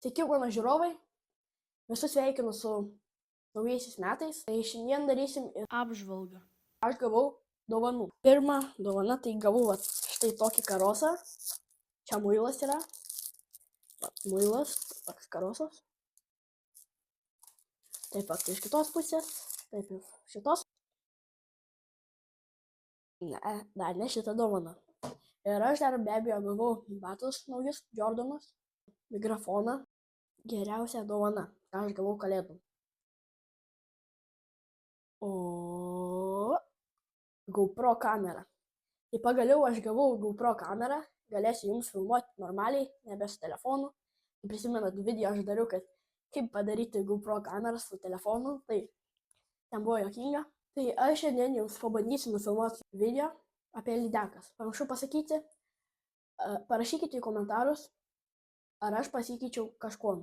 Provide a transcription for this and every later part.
Sveiki, mano žiūrovai, visus sveikinu su naujaisiais metais. Tai šiandien darysim apžvalgą. Aš gavau dovanų. Pirma dovana, tai gavau štai tokį karosą. Čia muilas yra. Muilas, toks karosas. Taip pat iš kitos pusės, taip ir šitos. Ne, dar ne šitą dovaną. Ir aš dar be abejo gavau batus naujus, Jordanus, mikrofoną. Geriausia dovana, ką aš gavau kalėdom. O GoPro kamera. Tai pagaliau aš gavau GoPro kamerą, galėsiu jums filmuoti normaliai, nebe su telefonu. Prisimenat video aš dariau, kad kaip padaryti GoPro kamerą su telefonu, tai ten buvo juokinga. Tai aš šiandien jums pabandysiu nufilmuoti video apie lydekas. Prašau pasakyti, parašykite į komentarus, ar aš pasikeičiau kažkuom.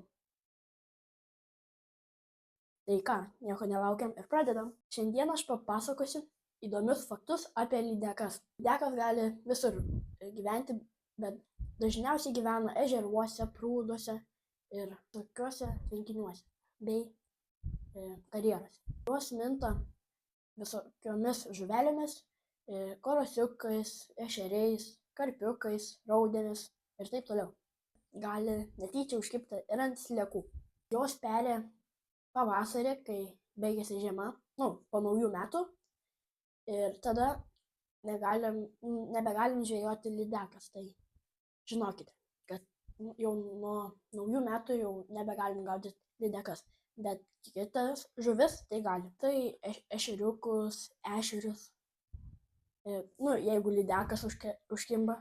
Tai ką, nieko nelaukiam ir pradedam. Šiandien aš papasakosiu įdomius faktus apie lydekas. Lydekas gali visur gyventi, bet dažniausiai gyvena ežeruose, prūduose ir tokiuose tvenkiniuose bei karjeruose. Juos minta visokiomis žuvelėmis, karosiukais, ešeriais, karpiukais, raudėmis ir taip toliau. Gali netyčia užkibti ir ant sliekų. Jos peri pavasarį, kai baigėsi žiema, po naujų metų, ir tada nebegalim žvejoti lydekas. Tai žinokite, kad jau nuo naujų metų jau nebegalim gaudyti lydekas, bet kitas žuvis tai gali. Tai ešeriukus, ešerius. Jeigu lydekas užkimba,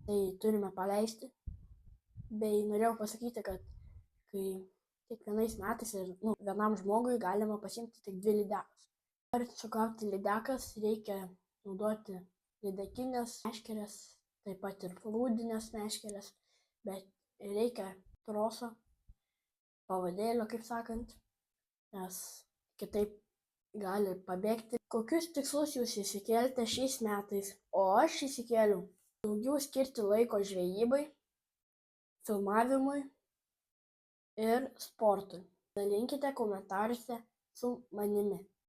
tai turime paleisti. Bei norėjau pasakyti, kad kai kiekvienais metais ir vienam žmogui galima pasiimti tik 2 lydekas. Norint sugauti lydekas, reikia naudoti lydekinės meškerės, taip pat ir plūdinės meškerės, bet reikia troso, pavadėlio, kaip sakant, nes kitaip gali pabėgti. Kokius tikslus jūs įsikėlėte šiais metais? O aš įsikėliau daugiau skirti laiko žvejybai, filmavimui ir sportui. Dalinkite komentaruose su manimi.